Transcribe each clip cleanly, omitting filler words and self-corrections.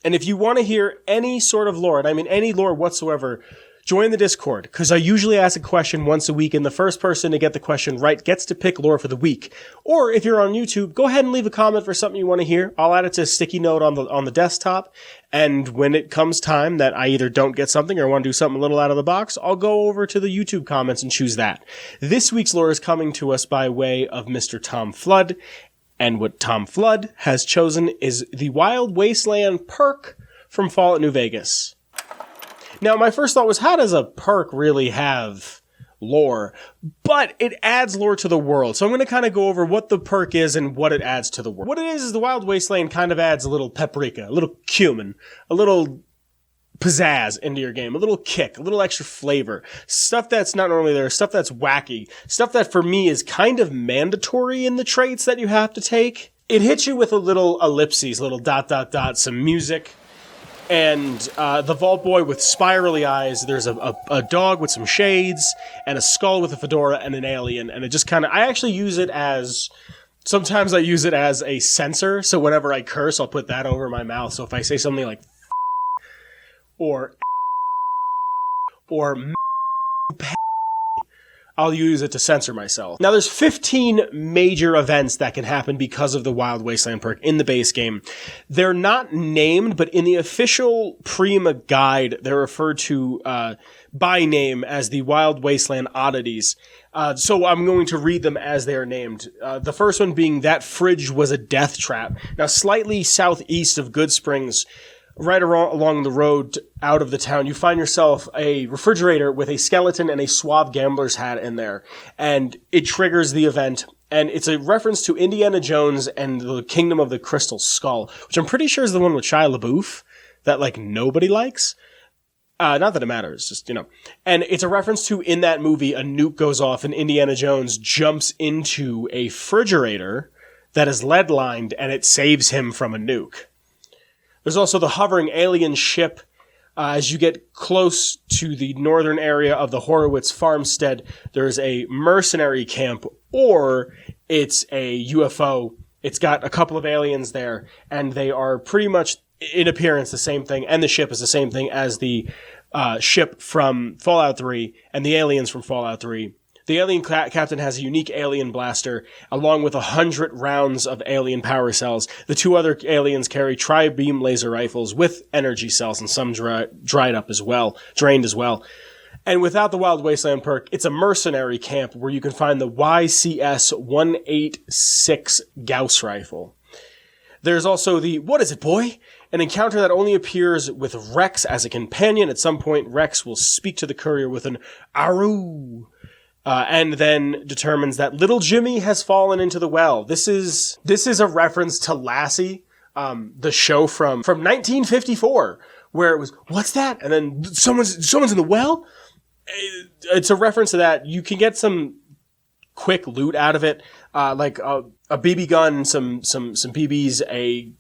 And if you want to hear any sort of lore, and I mean any lore whatsoever, join the Discord, because I usually ask a question once a week, and the first person to get the question right gets to pick lore for the week. Or if you're on YouTube, go ahead and leave a comment for something you want to hear. I'll add it to a sticky note on the desktop, and when it comes time that I either don't get something or want to do something a little out of the box, I'll go over to the YouTube comments and choose that. This week's lore is coming to us by way of Mr. Tom Flood, and what Tom Flood has chosen is the Wild Wasteland perk from Fallout New Vegas. Now, my first thought was, how does a perk really have lore? But it adds lore to the world. So I'm going to kind of go over what the perk is and what it adds to the world. What it is the Wild Wasteland kind of adds a little paprika, a little cumin, a little pizzazz into your game, a little kick, a little extra flavor. Stuff that's not normally there, stuff that's wacky, stuff that for me is kind of mandatory in the traits that you have to take. It hits you with a little ellipses, a little ... some music. And the Vault Boy with spirally eyes, there's a dog with some shades, and a skull with a fedora, and an alien. And it just kind of, I actually use it as, sometimes I use it as a censor, so whenever I curse, I'll put that over my mouth. So if I say something like, or I'll use it to censor myself. Now, there's 15 major events that can happen because of the Wild Wasteland perk in the base game. They're not named, but in the official Prima guide, they're referred to by name as the Wild Wasteland oddities. So I'm going to read them as they are named. The first one being that fridge was a death trap. Now, slightly southeast of Good Springs, right along the road out of the town, you find yourself a refrigerator with a skeleton and a suave gambler's hat in there. And it triggers the event. And it's a reference to Indiana Jones and the Kingdom of the Crystal Skull, which I'm pretty sure is the one with Shia LaBeouf that, like, nobody likes. Not that it matters, just, you know. And it's a reference to, in that movie, a nuke goes off and Indiana Jones jumps into a refrigerator that is lead-lined and it saves him from a nuke. There's also the hovering alien ship. As you get close to the northern area of the Horowitz farmstead, there's a mercenary camp, or it's a UFO. It's got a couple of aliens there, and they are pretty much, in appearance, the same thing, and the ship is the same thing as the ship from Fallout 3 and the aliens from Fallout 3. The alien captain has a unique alien blaster, along with 100 rounds of alien power cells. The two other aliens carry tri-beam laser rifles with energy cells, and some drained as well. And without the Wild Wasteland perk, it's a mercenary camp where you can find the YCS-186 Gauss rifle. There's also the, what is it, boy? An encounter that only appears with Rex as a companion. At some point, Rex will speak to the courier with an Aru. And then determines that little Jimmy has fallen into the well. This is a reference to Lassie, the show from 1954, where it was, what's that? And then someone's in the well? It's a reference to that. You can get some quick loot out of it, like a BB gun, some BBs, a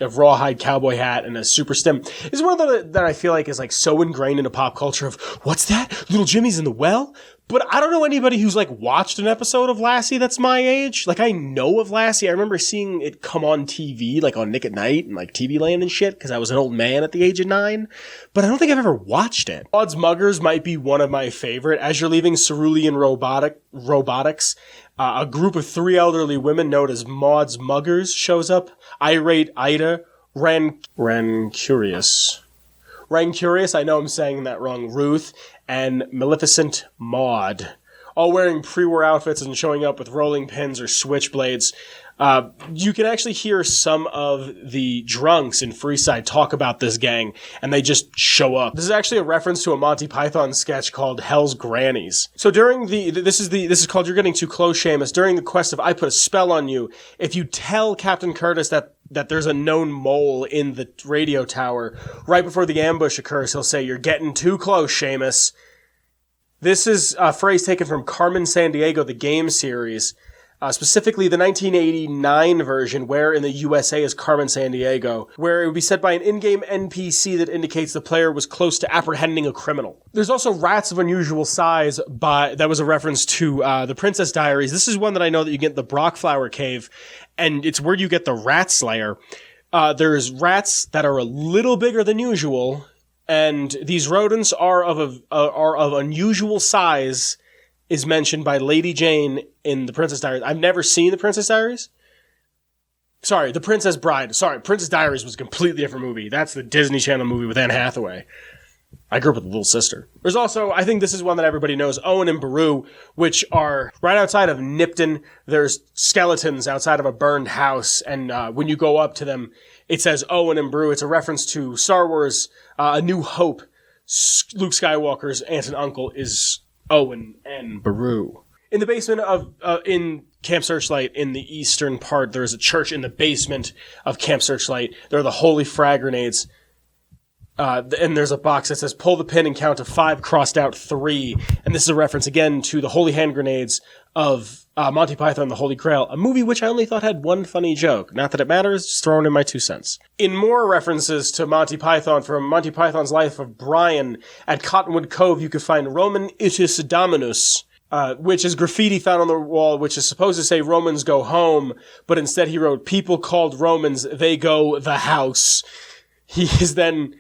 rawhide cowboy hat, and a super stim. It's one of the that I feel like is like so ingrained into pop culture of, what's that? Little Jimmy's in the well? But I don't know anybody who's like watched an episode of Lassie that's my age. Like, I know of Lassie. I remember seeing it come on TV, like on Nick at Night and like TV Land and shit, because I was an old man at the age of 9. But I don't think I've ever watched it. Maud's Muggers might be one of my favorite. As you're leaving Cerulean Robotics, a group of 3 elderly women known as Maud's Muggers shows up. Irate Ida, Rancurious, I know I'm saying that wrong, Ruth, and Maleficent Maud, all wearing pre-war outfits and showing up with rolling pins or switchblades. You can actually hear some of the drunks in Freeside talk about this gang, and they just show up. This is actually a reference to a Monty Python sketch called Hell's Grannies. So during this is called You're Getting Too Close, Seamus. During the quest of I Put a Spell on You, if you tell Captain Curtis that there's a known mole in the radio tower, right before the ambush occurs, he'll say, "You're getting too close, Seamus." This is a phrase taken from Carmen Sandiego, the game series, specifically the 1989 version, where in the USA is Carmen Sandiego, where it would be said by an in-game NPC that indicates the player was close to apprehending a criminal. There's also Rats of Unusual Size, that was a reference to the Princess Diaries. This is one that I know that you get in the Brockflower Cave, and it's where you get the Rat Slayer. There's rats that are a little bigger than usual, and these rodents are of unusual size, is mentioned by Lady Jane in The Princess Diaries. I've never seen The Princess Diaries. Sorry, The Princess Bride. Sorry, Princess Diaries was a completely different movie. That's the Disney Channel movie with Anne Hathaway. I grew up with a little sister. There's also, I think this is one that everybody knows, Owen and Beru, which are right outside of Nipton. There's skeletons outside of a burned house, and when you go up to them, it says Owen and Beru. It's a reference to Star Wars, A New Hope. Luke Skywalker's aunt and uncle is Owen and Beru. In the basement of, in Camp Searchlight, in the eastern part, there's a church in the basement of Camp Searchlight. There are the Holy Frag Grenades. And there's a box that says, pull the pin and count to 5, crossed out 3. And this is a reference again to the Holy Hand Grenades of Monty Python and the Holy Grail, a movie which I only thought had one funny joke. Not that it matters, just throwing in my 2 cents. In more references to Monty Python, from Monty Python's Life of Brian, at Cottonwood Cove, you could find Roman Itus Dominus, which is graffiti found on the wall, which is supposed to say Romans go home, but instead he wrote, people called Romans, they go the house. He is then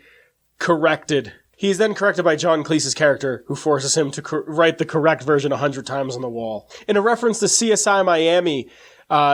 corrected by John Cleese's character, who forces him to write the correct version 100 times on the wall. In a reference to CSI Miami,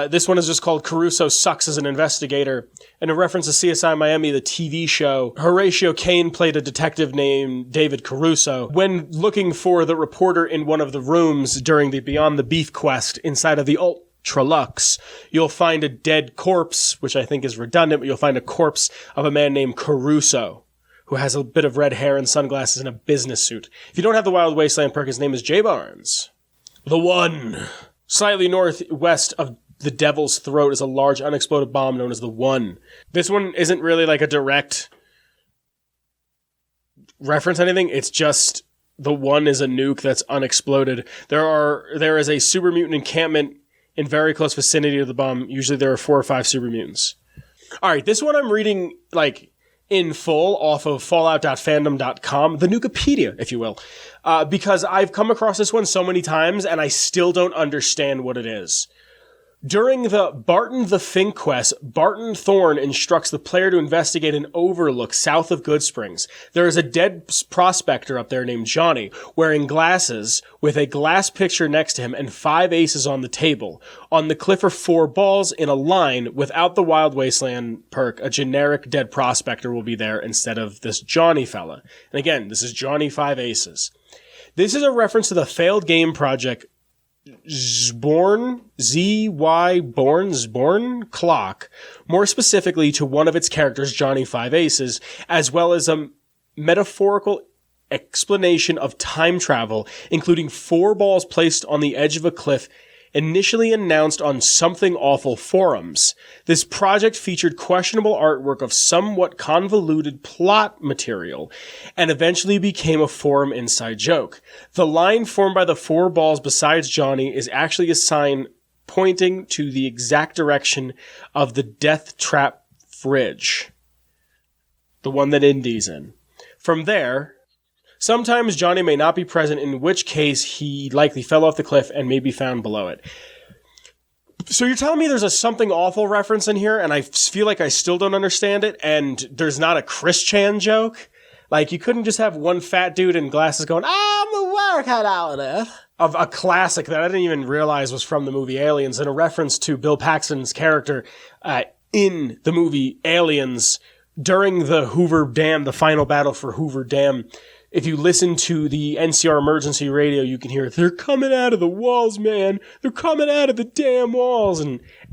this one is just called Caruso Sucks as an Investigator. In a reference to CSI Miami, the TV show, Horatio Caine played a detective named David Caruso. When looking for the reporter in one of the rooms during the Beyond the Beef quest inside of the Ultralux, you'll find a dead corpse, which I think is redundant, but you'll find a corpse of a man named Caruso, who has a bit of red hair and sunglasses and a business suit. If you don't have the Wild Wasteland perk, his name is Jay Barnes. The One. Slightly northwest of the Devil's Throat is a large unexploded bomb known as the One. This one isn't really like a direct reference to anything. It's just the One is a nuke that's unexploded. There is a super mutant encampment in very close vicinity of the bomb. Usually there are 4 or 5 super mutants. All right, this one I'm reading in full off of fallout.fandom.com, the Nukipedia, if you will, because I've come across this one so many times and I still don't understand what it is. During the Barton the Fink quest, Barton Thorne instructs the player to investigate an overlook south of Goodsprings. There is a dead prospector up there named Johnny, wearing glasses, with a glass picture next to him and 5 aces on the table. On the cliff are 4 balls in a line. Without the Wild Wasteland perk, a generic dead prospector will be there instead of this Johnny fella. And again, this is Johnny 5 aces. This is a reference to the failed game project Zborn Clock, more specifically to one of its characters, Johnny 5 Aces, as well as a metaphorical explanation of time travel, including 4 balls placed on the edge of a cliff, initially announced on Something Awful forums. This project featured questionable artwork of somewhat convoluted plot material, and eventually became a forum inside joke. The line formed by the 4 balls besides Johnny is actually a sign pointing to the exact direction of the Death Trap fridge, the one that Indy's in. From there, sometimes Johnny may not be present, in which case he likely fell off the cliff and may be found below it. So you're telling me there's a Something Awful reference in here, and I feel like I still don't understand it, and there's not a Chris Chan joke? Like, you couldn't just have one fat dude in glasses going, I'm a work out of a classic that I didn't even realize was from the movie Aliens, and a reference to Bill Paxton's character in the movie Aliens during the Hoover Dam, the final battle for Hoover Dam. If you listen to the NCR emergency radio, you can hear, they're coming out of the walls, man. They're coming out of the damn walls.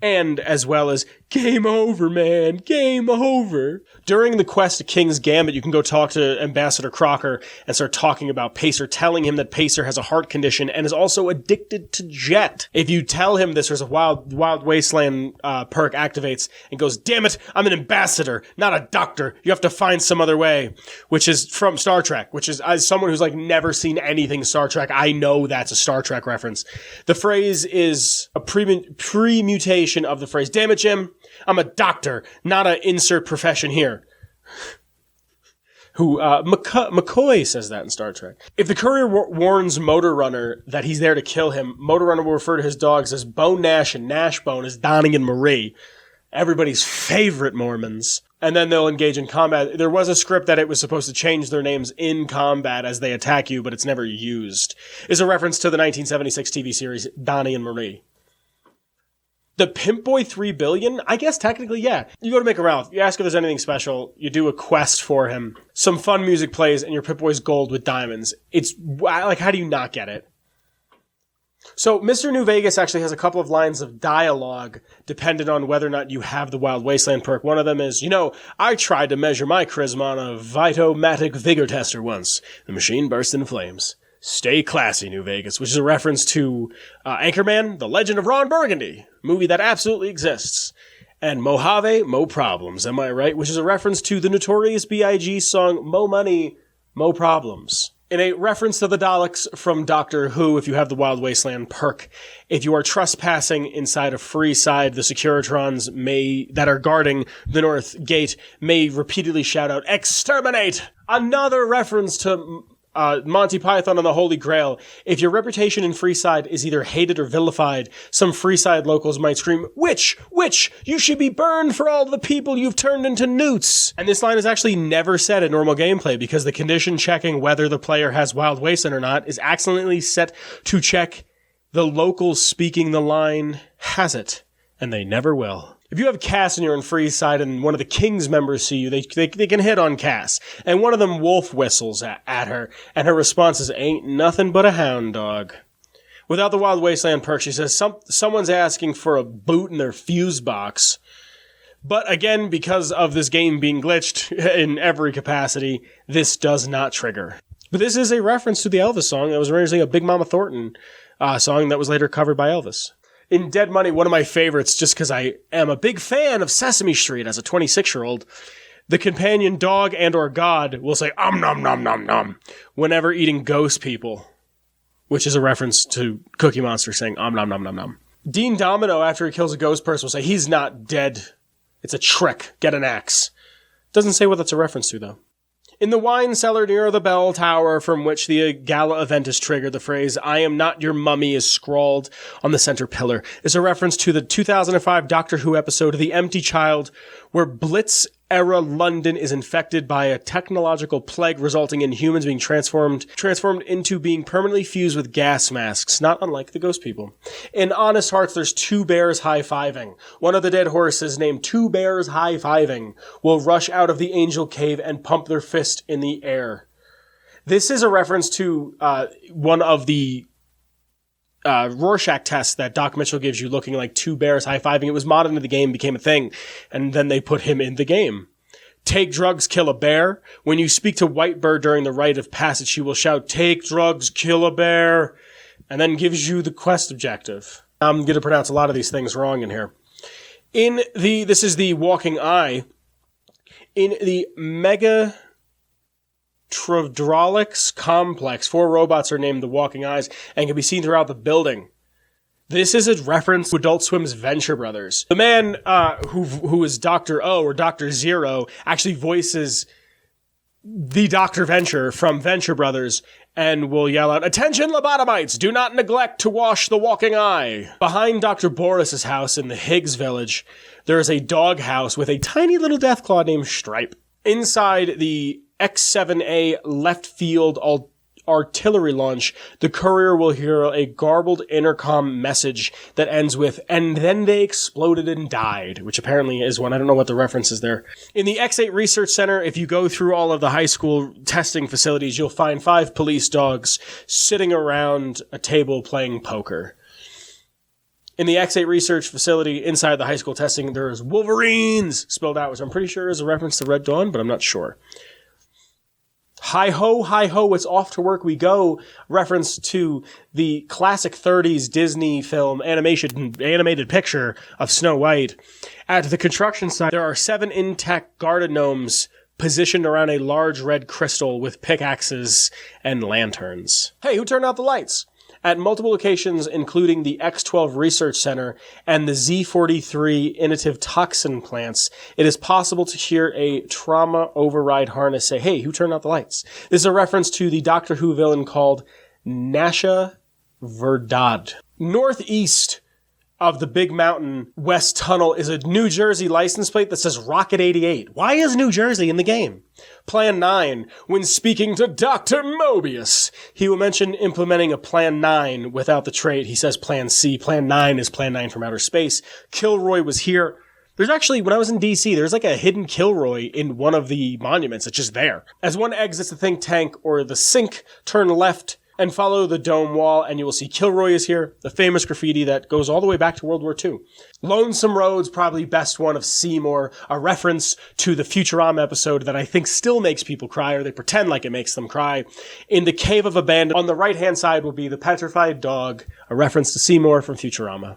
And as well as, game over, man. Game over. During the quest to King's Gambit, you can go talk to Ambassador Crocker and start talking about Pacer, telling him that Pacer has a heart condition and is also addicted to Jet. If you tell him this, there's a Wild Wasteland perk activates and goes, damn it, I'm an ambassador, not a doctor. You have to find some other way, which is from Star Trek, which is, as someone who's never seen anything Star Trek, I know that's a Star Trek reference. The phrase is a pre-mutation of the phrase, damn it, Jim, I'm a doctor, not an insert profession here. McCoy says that in Star Trek. If the courier warns Motor Runner that he's there to kill him, Motor Runner will refer to his dogs as Bone Nash and Nash Bone as Donnie and Marie. everybody's favorite Mormons. And then they'll engage in combat. There was a script that it was supposed to change their names in combat as they attack you, but it's never used. It's a reference to the 1976 TV series Donnie and Marie. The Pimp Boy 3 Billion? I guess technically, yeah. You go to Mick Ralph, you ask if there's anything special, you do a quest for him, some fun music plays, and your Pimp Boy's gold with diamonds. It's, like, how do you not get it? So, Mr. New Vegas actually has a couple of lines of dialogue dependent on whether or not you have the Wild Wasteland perk. One of them is, I tried to measure my charisma on a Vitomatic vigor tester once. The machine burst into flames. Stay classy, New Vegas, which is a reference to Anchorman, The Legend of Ron Burgundy, movie that absolutely exists. And Mojave, Mo Problems, am I right? Which is a reference to the Notorious B.I.G. song Mo Money, Mo Problems. In a reference to the Daleks from Doctor Who, if you have the Wild Wasteland perk, if you are trespassing inside of Freeside, the Securitrons that are guarding the North Gate may repeatedly shout out, "Exterminate!" Another reference to Monty Python and the Holy Grail. If your reputation in Freeside is either hated or vilified, some Freeside locals might scream, Witch! Witch! You should be burned for all the people you've turned into newts! And this line is actually never said in normal gameplay because the condition checking whether the player has Wild Wasteland or not is accidentally set to check the locals speaking the line has it, and they never will. If you have Cass and you're in Freeside and one of the King's members see you, they can hit on Cass. And one of them wolf whistles at her, and her response is, ain't nothing but a hound dog. Without the Wild Wasteland perk, she says, someone's asking for a boot in their fuse box. But again, because of this game being glitched in every capacity, this does not trigger. But this is a reference to the Elvis song that was originally a Big Mama Thornton song that was later covered by Elvis. In Dead Money, one of my favorites, just because I am a big fan of Sesame Street as a 26-year-old, the companion dog and or god will say, nom nom nom nom, whenever eating ghost people, which is a reference to Cookie Monster saying, nom nom nom nom. Dean Domino, after he kills a ghost person, will say, he's not dead. It's a trick. Get an axe. Doesn't say what that's a reference to, though. In the wine cellar near the bell tower from which the gala event is triggered, the phrase, I am not your mummy is scrawled on the center pillar. Is a reference to the 2005 Doctor Who episode, The Empty Child, where Blitz-era London is infected by a technological plague resulting in humans being transformed into being permanently fused with gas masks, not unlike the ghost people. In Honest Hearts, there's two bears high-fiving. One of the dead horses, named Two Bears High-Fiving, will rush out of the angel cave and pump their fist in the air. This is a reference to one of the Rorschach tests that Doc Mitchell gives you, looking like two bears high-fiving. It was modded into the game, became a thing, and then they put him in the game. Take drugs, kill a bear. When you speak to Whitebird during the rite of passage, she will shout, take drugs, kill a bear, and then gives you the quest objective. I'm going to pronounce a lot of these things wrong in here. This is the Walking Eye. In the Mega Hydraulics Complex, 4 robots are named the Walking Eyes and can be seen throughout the building. This is a reference to Adult Swim's Venture Brothers. The man who is Dr. O or Dr. Zero actually voices the Dr. Venture from Venture Brothers and will yell out, attention lobotomites, do not neglect to wash the Walking Eye. Behind Dr. Boris's house in the Higgs village, there is a dog house with a tiny little Deathclaw named Stripe. Inside the X-7A left field artillery launch, the courier will hear a garbled intercom message that ends with, and then they exploded and died, which apparently is one. I don't know what the reference is there. In the X8 Research Center, if you go through all of the high school testing facilities, you'll find 5 police dogs sitting around a table playing poker. In the X8 Research Facility inside the high school testing, there's Wolverines spelled out, which I'm pretty sure is a reference to Red Dawn, but I'm not sure. Hi ho, it's off to work we go, reference to the classic 30s Disney film animated picture of Snow White. At the construction site, there are 7 intact garden gnomes positioned around a large red crystal with pickaxes and lanterns. Hey, who turned out the lights? At multiple locations, including the X12 Research Center and the Z43 inactive toxin plants, it is possible to hear a trauma override harness say, hey, who turned out the lights? This is a reference to the Doctor Who villain called Nasha Verdad. Northeast of the big mountain west tunnel is a New Jersey license plate that says Rocket 88. Why is New Jersey in the game? Plan 9. When speaking to Dr. Mobius, he will mention implementing a Plan 9 without the trait. He says Plan C. Plan 9 is Plan 9 from outer space. Kilroy was here. There's actually, when I was in DC, there's like a hidden Kilroy in one of the monuments. It's just there. As one exits the think tank or the sink, turn left and follow the dome wall, and you will see Kilroy is here, the famous graffiti that goes all the way back to World War II. Lonesome Road's probably best one of Seymour, a reference to the Futurama episode that I think still makes people cry, or they pretend like it makes them cry. In the Cave of Abandon, on the right-hand side will be the petrified dog, a reference to Seymour from Futurama.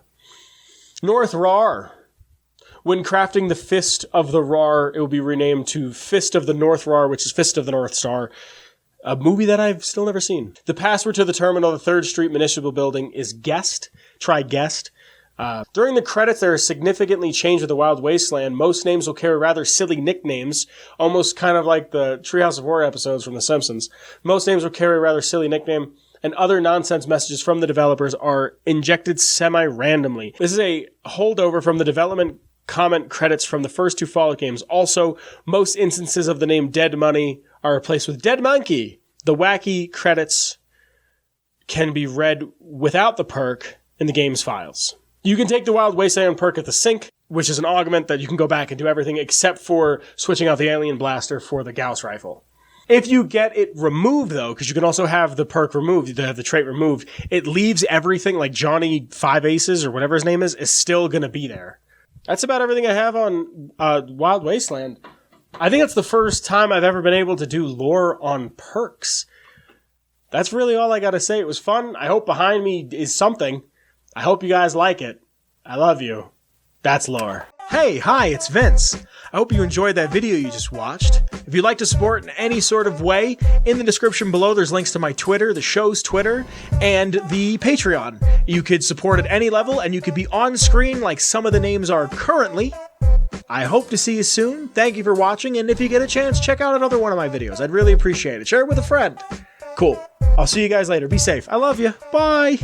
North Rar. When crafting the Fist of the Rar, it will be renamed to Fist of the North Rar, which is Fist of the North Star. A movie that I've still never seen. The password to the terminal, the 3rd Street Municipal Building, is Guest. Try Guest. During the credits, there is significantly changed with the Wild Wasteland. Most names will carry rather silly nicknames, almost kind of like the Treehouse of Horror episodes from The Simpsons. Most names will carry a rather silly nickname, and other nonsense messages from the developers are injected semi-randomly. This is a holdover from the development comment credits from the first 2 Fallout games. Also, most instances of the name Dead Money are replaced with Dead Monkey. The wacky credits can be read without the perk in the game's files. You can take the Wild Wasteland perk at the sink, which is an augment that you can go back and do everything except for switching out the alien blaster for the Gauss rifle. If you get it removed, though, because you can also have the perk removed, you have the trait removed, it leaves everything, like Johnny 5 Aces or whatever his name is still going to be there. That's about everything I have on Wild Wasteland. I think that's the first time I've ever been able to do lore on perks. That's really all I gotta say. It was fun. I hope behind me is something. I hope you guys like it. I love you. That's lore. Hey, hi, it's Vince. I hope you enjoyed that video you just watched. If you'd like to support in any sort of way, in the description below there's links to my Twitter, the show's Twitter, and the Patreon. You could support at any level, and you could be on screen like some of the names are currently. I hope to see you soon. Thank you for watching, and if you get a chance, check out another one of my videos. I'd really appreciate it. Share it with a friend. Cool. I'll see you guys later. Be safe. I love you. Bye.